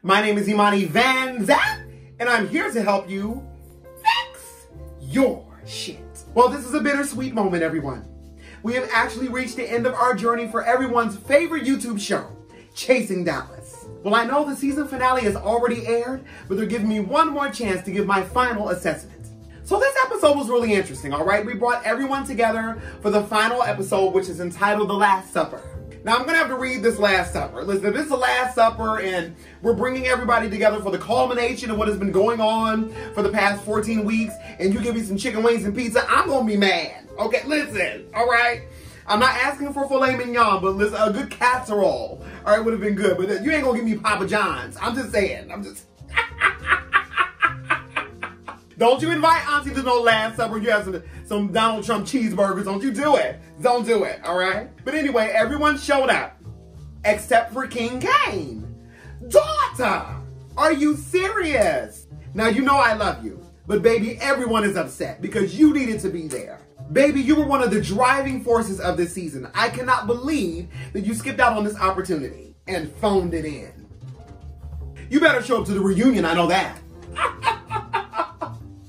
My name is Imani Van Zap, and I'm here to help you fix your shit. Well, this is a bittersweet moment, everyone. We have actually reached the end of our journey for everyone's favorite YouTube show, Chasing Dallas. Well, I know the season finale has already aired, but they're giving me one more chance to give my final assessment. So this episode was really interesting, all right? We brought everyone together for the final episode, which is entitled The Last Supper. Now, I'm going to have to read this Last Supper. Listen, this is the Last Supper, and we're bringing everybody together for the culmination of what has been going on for the past 14 weeks, and you give me some chicken wings and pizza, I'm going to be mad. Okay, listen, all right? I'm not asking for filet mignon, but listen, a good casserole, all right, would have been good. But you ain't going to give me Papa John's. I'm just saying. Don't you invite Auntie to no Last Supper. You have some Donald Trump cheeseburgers. Don't you do it. Don't do it, all right? But anyway, everyone showed up, except for King Kane. Daughter, are you serious? Now, you know I love you, but baby, everyone is upset because you needed to be there. Baby, you were one of the driving forces of this season. I cannot believe that you skipped out on this opportunity and phoned it in. You better show up to the reunion, I know that.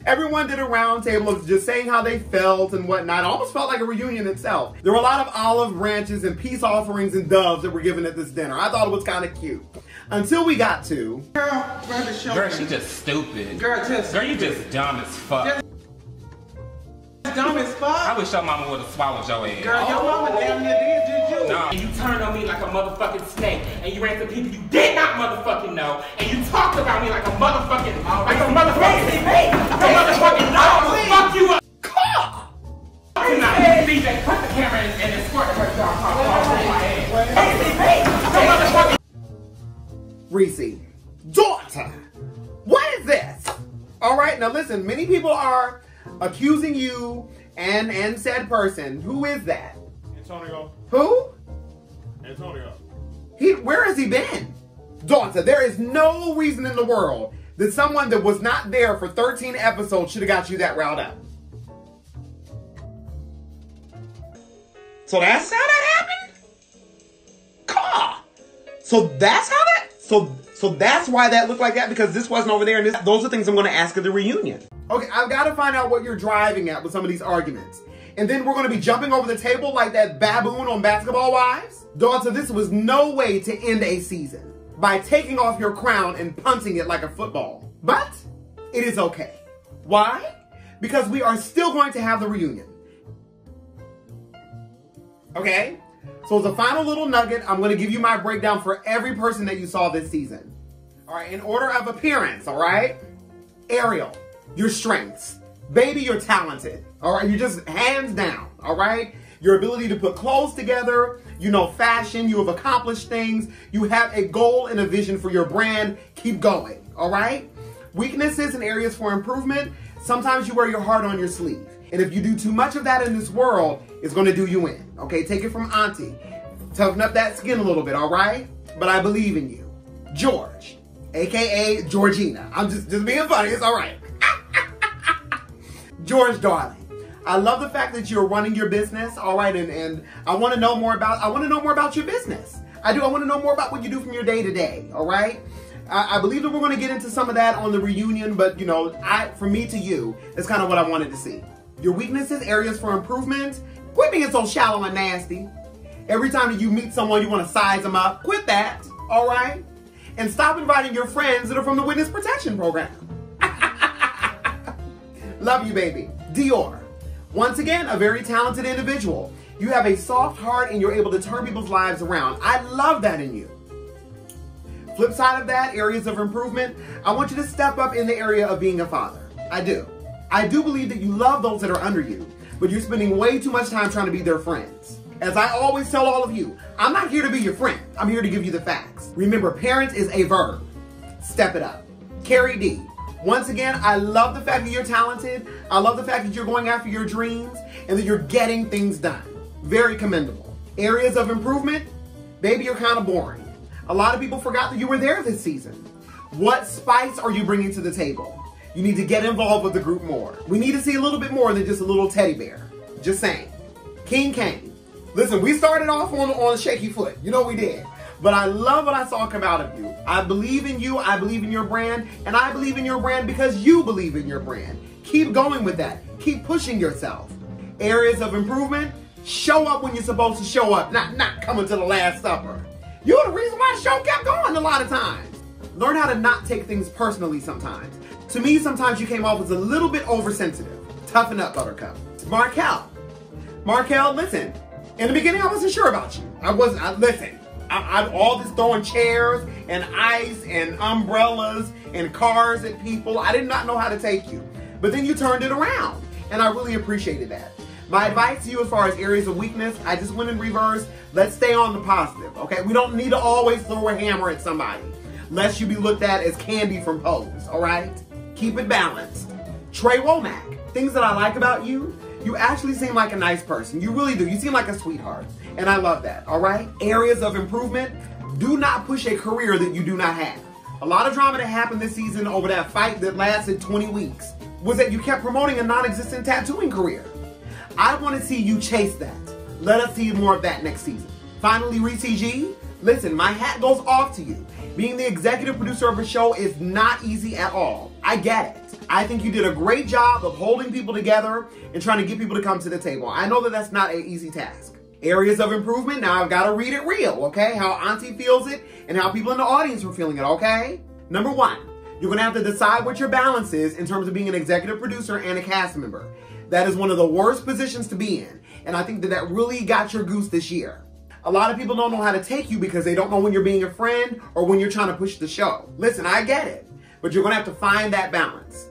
Everyone did a round table of just saying how they felt and whatnot. It almost felt like a reunion itself. There were a lot of olive branches and peace offerings and doves that were given at this dinner. I thought it was kind of cute. Until we got to... Girl, she just stupid. Girl, you just dumb as fuck. Dumb as fuck? I wish your mama would have swallowed your ass. Girl, your mama damn near did you? No. You turned on me like a motherfucking snake, and you ran to people you did not motherfucking know, and you talked about me like a motherfucking, fuck you up. Tonight, DJ, put the camera and escort her dog. Reese, daughter, what is this? All right, now listen, many people are accusing you and said person. Who is that? Antonio. Who? Antonio. Where has he been? Daughter, there is no reason in the world that someone that was not there for 13 episodes should have got you that riled up. So that's how that happened? Caw. So that's how that... So that's why that looked like that, because this wasn't over there, and those are things I'm going to ask at the reunion. Okay, I've got to find out what you're driving at with some of these arguments. And then we're going to be jumping over the table like that baboon on Basketball Wives. Daughter, this was no way to end a season by taking off your crown and punting it like a football. But it is okay. Why? Because we are still going to have the reunion. Okay? So as a final little nugget, I'm going to give you my breakdown for every person that you saw this season. All right, in order of appearance, all right? Ariel, your strengths. Baby, you're talented. All right, you're just hands down, all right? Your ability to put clothes together, you know fashion, you have accomplished things, you have a goal and a vision for your brand, keep going, all right? Weaknesses and areas for improvement, sometimes you wear your heart on your sleeve. And if you do too much of that in this world, it's gonna do you in, okay? Take it from Auntie. Toughen up that skin a little bit, all right? But I believe in you. George, AKA Georgina. I'm just being funny, it's all right. George, darling, I love the fact that you're running your business, all right, and I want to know more about your business. I want to know more about what you do from your day to day, all right? I believe that we're going to get into some of that on the reunion, but you know, from me to you, that's kind of what I wanted to see. Your weaknesses, areas for improvement. Quit being so shallow and nasty. Every time that you meet someone, you want to size them up. Quit that, all right? And stop inviting your friends that are from the Witness Protection Program. Love you, baby. Dior. Once again, a very talented individual. You have a soft heart and you're able to turn people's lives around. I love that in you. Flip side of that, areas of improvement, I want you to step up in the area of being a father. I do. I do believe that you love those that are under you, but you're spending way too much time trying to be their friends. As I always tell all of you, I'm not here to be your friend. I'm here to give you the facts. Remember, parent is a verb. Step it up. Carrie D. Once again, I love the fact that you're talented. I love the fact that you're going after your dreams and that you're getting things done. Very commendable. Areas of improvement, baby, you're kind of boring. A lot of people forgot that you were there this season. What spice are you bringing to the table? You need to get involved with the group more. We need to see a little bit more than just a little teddy bear. Just saying. King Kane. Listen, we started off on shaky foot. You know we did. But I love what I saw come out of you. I believe in you, I believe in your brand, and I believe in your brand because you believe in your brand. Keep going with that. Keep pushing yourself. Areas of improvement, show up when you're supposed to show up, not coming to the Last Supper. You're the reason why the show kept going a lot of times. Learn how to not take things personally sometimes. To me, sometimes you came off as a little bit oversensitive. Toughen up, Buttercup. Markel, listen. In the beginning, I wasn't sure about you. I'm all this throwing chairs and ice and umbrellas and cars at people. I did not know how to take you. But then you turned it around, and I really appreciated that. My advice to you as far as areas of weakness, I just went in reverse. Let's stay on the positive, okay? We don't need to always throw a hammer at somebody, lest you be looked at as Candy from Pose, all right? Keep it balanced. Trey Womack, things that I like about you, you actually seem like a nice person. You really do. You seem like a sweetheart, and I love that, all right? Areas of improvement, do not push a career that you do not have. A lot of drama that happened this season over that fight that lasted 20 weeks was that you kept promoting a non-existent tattooing career. I want to see you chase that. Let us see more of that next season. Finally, Reese G, listen, my hat goes off to you. Being the executive producer of a show is not easy at all. I get it. I think you did a great job of holding people together and trying to get people to come to the table. I know that that's not an easy task. Areas of improvement, now I've got to read it real, okay? How Auntie feels it and how people in the audience are feeling it, okay? Number one, you're going to have to decide what your balance is in terms of being an executive producer and a cast member. That is one of the worst positions to be in. And I think that that really got your goose this year. A lot of people don't know how to take you because they don't know when you're being a friend or when you're trying to push the show. Listen, I get it, but you're going to have to find that balance.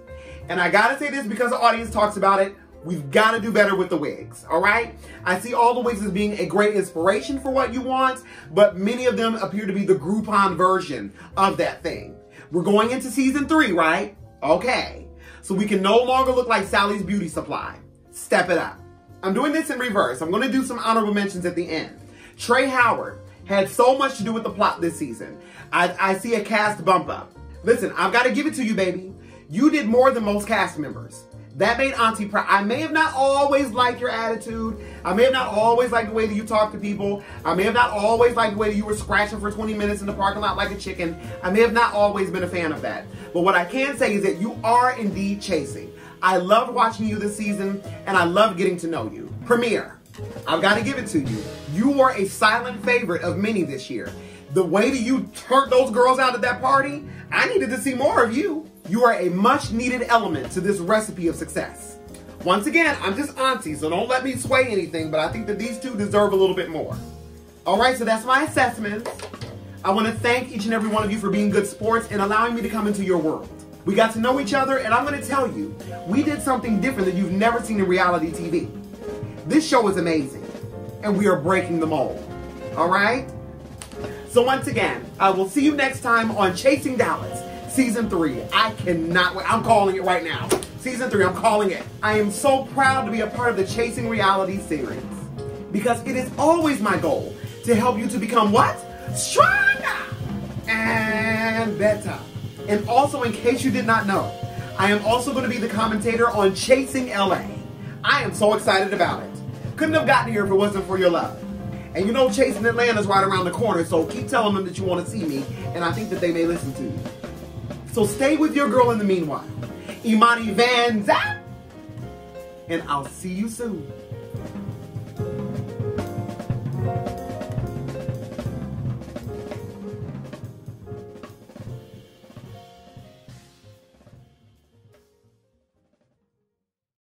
And I got to say this because the audience talks about it. We've got to do better with the wigs, all right? I see all the wigs as being a great inspiration for what you want, but many of them appear to be the Groupon version of that thing. We're going into season 3, right? Okay. So we can no longer look like Sally's Beauty Supply. Step it up. I'm doing this in reverse. I'm going to do some honorable mentions at the end. Trey Howard had so much to do with the plot this season. I see a cast bump up. Listen, I've got to give it to you, baby. You did more than most cast members. That made Auntie proud. I may have not always liked your attitude. I may have not always liked the way that you talk to people. I may have not always liked the way that you were scratching for 20 minutes in the parking lot like a chicken. I may have not always been a fan of that. But what I can say is that you are indeed chasing. I loved watching you this season, and I love getting to know you. Premier, I've got to give it to you. You were a silent favorite of many this year. The way that you turned those girls out at that party, I needed to see more of you. You are a much needed element to this recipe of success. Once again, I'm just Auntie, so don't let me sway anything, but I think that these two deserve a little bit more. All right, so that's my assessments. I want to thank each and every one of you for being good sports and allowing me to come into your world. We got to know each other, and I'm going to tell you, we did something different that you've never seen in reality TV. This show is amazing, and we are breaking the mold. All right? So once again, I will see you next time on Chasing Dallas. Season 3. I cannot wait. I'm calling it right now. Season 3, I'm calling it. I am so proud to be a part of the Chasing Reality series because it is always my goal to help you to become what? Stronger and better. And also, in case you did not know, I am also going to be the commentator on Chasing LA. I am so excited about it. Couldn't have gotten here if it wasn't for your love. And you know Chasing Atlanta's right around the corner, so keep telling them that you want to see me, and I think that they may listen to you. So stay with your girl in the meanwhile. Imani Van Zap. And I'll see you soon.